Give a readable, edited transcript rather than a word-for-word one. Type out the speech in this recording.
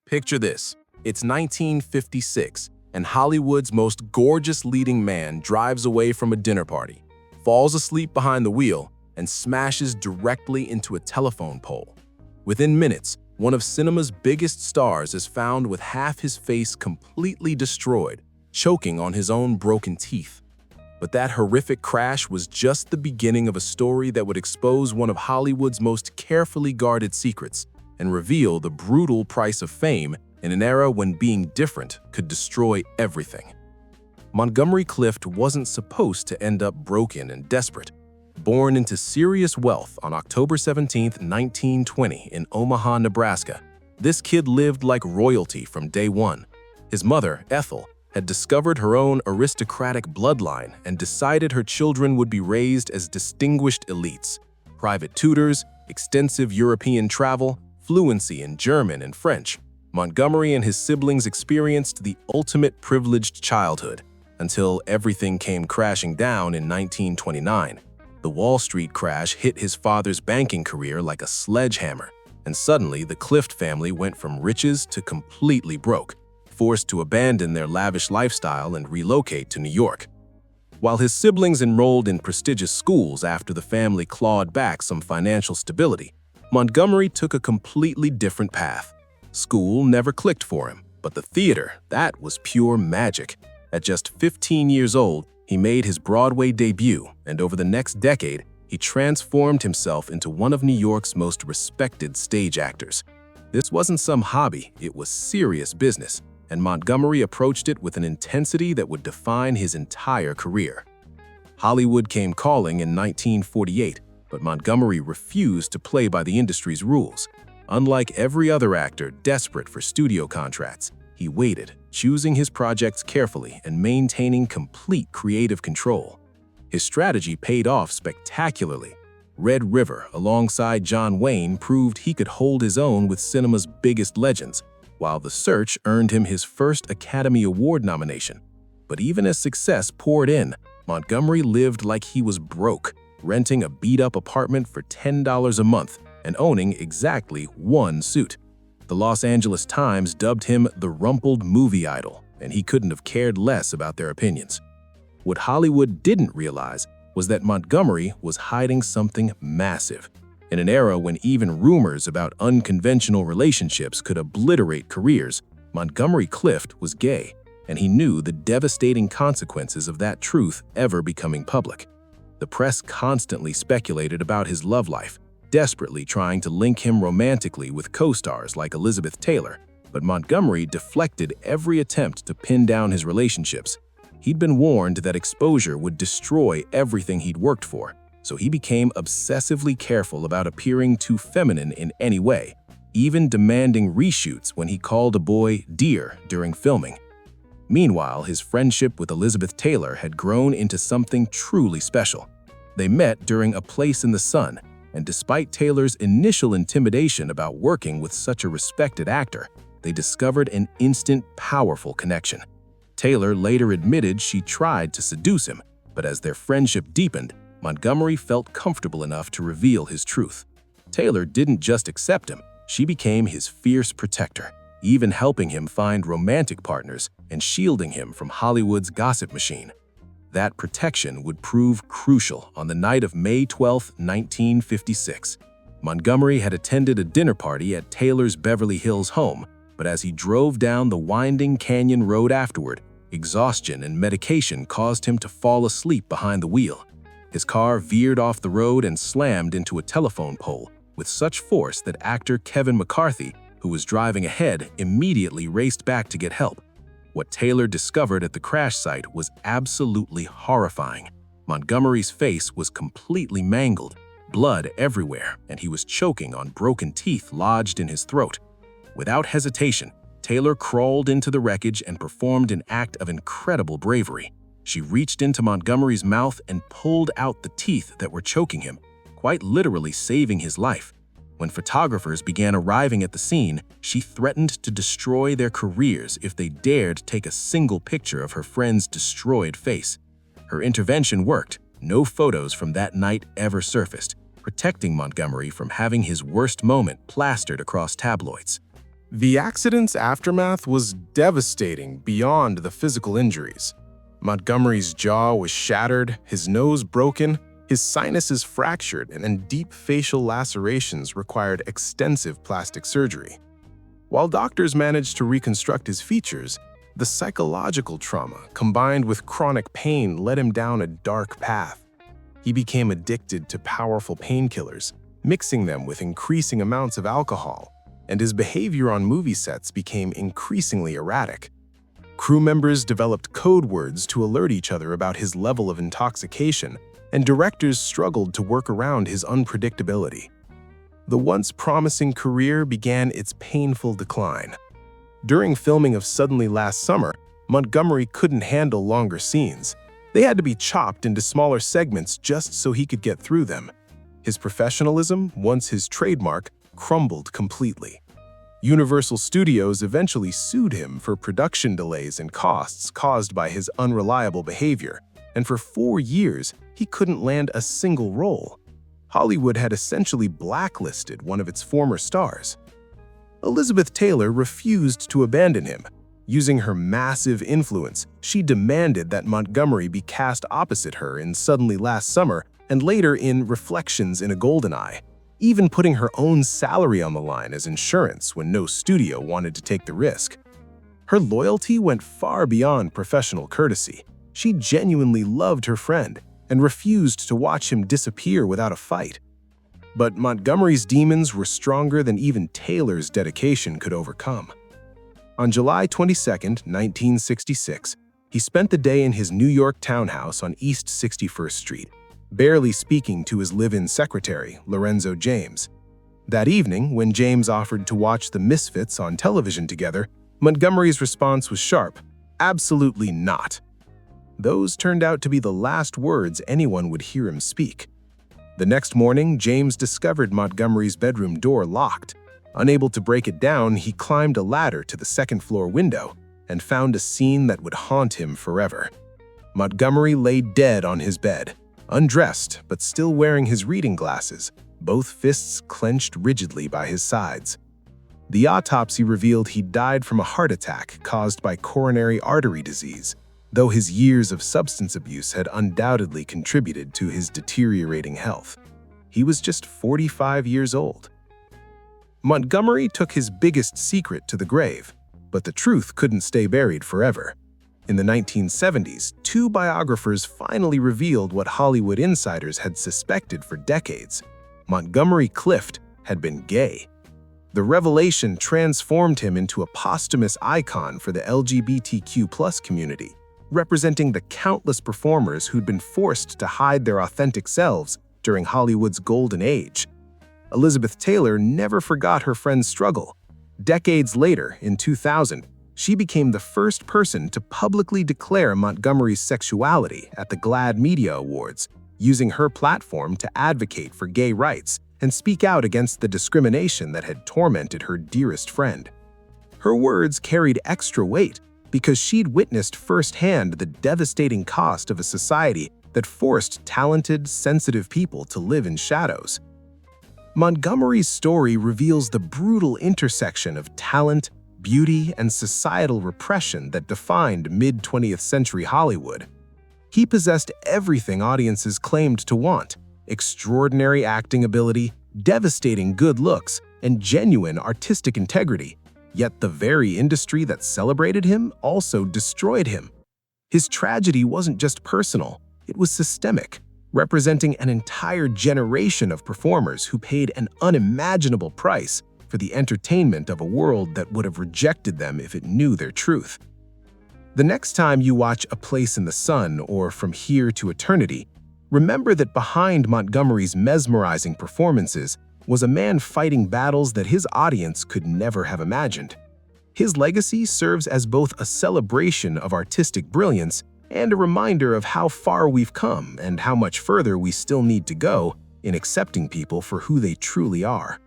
Picture this. It's 1956, and Hollywood's most gorgeous leading man drives away from a dinner party, falls asleep behind the wheel, and smashes directly into a telephone pole. Within minutes, one of cinema's biggest stars is found with half his face completely destroyed, choking on his own broken teeth. But that horrific crash was just the beginning of a story that would expose one of Hollywood's most carefully guarded secrets and reveal the brutal price of fame in an era when being different could destroy everything. Montgomery Clift wasn't supposed to end up broken and desperate. Born into serious wealth on October 17, 1920 in Omaha, Nebraska, this kid lived like royalty from day one. His mother, Ethel, had discovered her own aristocratic bloodline and decided her children would be raised as distinguished elites. Private tutors, extensive European travel, fluency in German and French. Montgomery and his siblings experienced the ultimate privileged childhood until everything came crashing down in 1929. The Wall Street crash hit his father's banking career like a sledgehammer, and suddenly the Clift family went from riches to completely broke, forced to abandon their lavish lifestyle and relocate to New York. While his siblings enrolled in prestigious schools after the family clawed back some financial stability, Montgomery took a completely different path. School never clicked for him, but the theater, that was pure magic. At just 15 years old, he made his Broadway debut, and over the next decade, he transformed himself into one of New York's most respected stage actors. This wasn't some hobby, it was serious business, and Montgomery approached it with an intensity that would define his entire career. Hollywood came calling in 1948, but Montgomery refused to play by the industry's rules. Unlike every other actor desperate for studio contracts, he waited, choosing his projects carefully and maintaining complete creative control. His strategy paid off spectacularly. Red River, alongside John Wayne, proved he could hold his own with cinema's biggest legends, while The Search earned him his first Academy Award nomination. But even as success poured in, Montgomery lived like he was broke, renting a beat-up apartment for $10 a month and owning exactly one suit. The Los Angeles Times dubbed him the rumpled movie idol, and he couldn't have cared less about their opinions. What Hollywood didn't realize was that Montgomery was hiding something massive. In an era when even rumors about unconventional relationships could obliterate careers, Montgomery Clift was gay, and he knew the devastating consequences of that truth ever becoming public. The press constantly speculated about his love life, desperately trying to link him romantically with co-stars like Elizabeth Taylor, but Montgomery deflected every attempt to pin down his relationships. He'd been warned that exposure would destroy everything he'd worked for, so he became obsessively careful about appearing too feminine in any way, even demanding reshoots when he called a boy "dear" during filming. Meanwhile, his friendship with Elizabeth Taylor had grown into something truly special. They met during A Place in the Sun, and despite Taylor's initial intimidation about working with such a respected actor, they discovered an instant, powerful connection. Taylor later admitted she tried to seduce him, but as their friendship deepened, Montgomery felt comfortable enough to reveal his truth. Taylor didn't just accept him, she became his fierce protector, even helping him find romantic partners and shielding him from Hollywood's gossip machine. That protection would prove crucial on the night of May 12, 1956. Montgomery had attended a dinner party at Taylor's Beverly Hills home, but as he drove down the winding canyon road afterward, exhaustion and medication caused him to fall asleep behind the wheel. His car veered off the road and slammed into a telephone pole with such force that actor Kevin McCarthy, who was driving ahead, immediately raced back to get help. What Taylor discovered at the crash site was absolutely horrifying. Montgomery's face was completely mangled, blood everywhere, and he was choking on broken teeth lodged in his throat. Without hesitation, Taylor crawled into the wreckage and performed an act of incredible bravery. She reached into Montgomery's mouth and pulled out the teeth that were choking him, quite literally saving his life. When photographers began arriving at the scene, she threatened to destroy their careers if they dared take a single picture of her friend's destroyed face. Her intervention worked. No photos from that night ever surfaced, protecting Montgomery from having his worst moment plastered across tabloids. The accident's aftermath was devastating beyond the physical injuries. Montgomery's jaw was shattered, his nose broken, his sinuses fractured, and deep facial lacerations required extensive plastic surgery. While doctors managed to reconstruct his features, the psychological trauma combined with chronic pain led him down a dark path. He became addicted to powerful painkillers, mixing them with increasing amounts of alcohol, and his behavior on movie sets became increasingly erratic. Crew members developed code words to alert each other about his level of intoxication, and directors struggled to work around his unpredictability. The once promising career began its painful decline. During filming of Suddenly Last Summer, Montgomery couldn't handle longer scenes. They had to be chopped into smaller segments just so he could get through them. His professionalism, once his trademark, crumbled completely. Universal Studios eventually sued him for production delays and costs caused by his unreliable behavior, and for 4 years, he couldn't land a single role. Hollywood had essentially blacklisted one of its former stars. Elizabeth Taylor refused to abandon him. Using her massive influence, she demanded that Montgomery be cast opposite her in Suddenly Last Summer and later in Reflections in a Golden Eye, even putting her own salary on the line as insurance when no studio wanted to take the risk. Her loyalty went far beyond professional courtesy. She genuinely loved her friend and refused to watch him disappear without a fight. But Montgomery's demons were stronger than even Taylor's dedication could overcome. On July 22, 1966, he spent the day in his New York townhouse on East 61st Street, barely speaking to his live-in secretary, Lorenzo James. That evening, when James offered to watch The Misfits on television together, Montgomery's response was sharp: "Absolutely not." Those turned out to be the last words anyone would hear him speak. The next morning, James discovered Montgomery's bedroom door locked. Unable to break it down, he climbed a ladder to the second-floor window and found a scene that would haunt him forever. Montgomery lay dead on his bed, undressed but still wearing his reading glasses, both fists clenched rigidly by his sides. The autopsy revealed he died from a heart attack caused by coronary artery disease, though his years of substance abuse had undoubtedly contributed to his deteriorating health. He was just 45 years old. Montgomery took his biggest secret to the grave, but the truth couldn't stay buried forever. In the 1970s, 2 biographers finally revealed what Hollywood insiders had suspected for decades: Montgomery Clift had been gay. The revelation transformed him into a posthumous icon for the LGBTQ+ community, representing the countless performers who'd been forced to hide their authentic selves during Hollywood's golden age. Elizabeth Taylor never forgot her friend's struggle. Decades later, in 2000, she became the first person to publicly declare Montgomery's sexuality at the GLAAD Media Awards, using her platform to advocate for gay rights and speak out against the discrimination that had tormented her dearest friend. Her words carried extra weight because she'd witnessed firsthand the devastating cost of a society that forced talented, sensitive people to live in shadows. Montgomery's story reveals the brutal intersection of talent, beauty, and societal repression that defined mid-20th century Hollywood. He possessed everything audiences claimed to want: extraordinary acting ability, devastating good looks, and genuine artistic integrity. Yet the very industry that celebrated him also destroyed him. His tragedy wasn't just personal, it was systemic, representing an entire generation of performers who paid an unimaginable price for the entertainment of a world that would have rejected them if it knew their truth. The next time you watch A Place in the Sun or From Here to Eternity, remember that behind Montgomery's mesmerizing performances was a man fighting battles that his audience could never have imagined. His legacy serves as both a celebration of artistic brilliance and a reminder of how far we've come and how much further we still need to go in accepting people for who they truly are.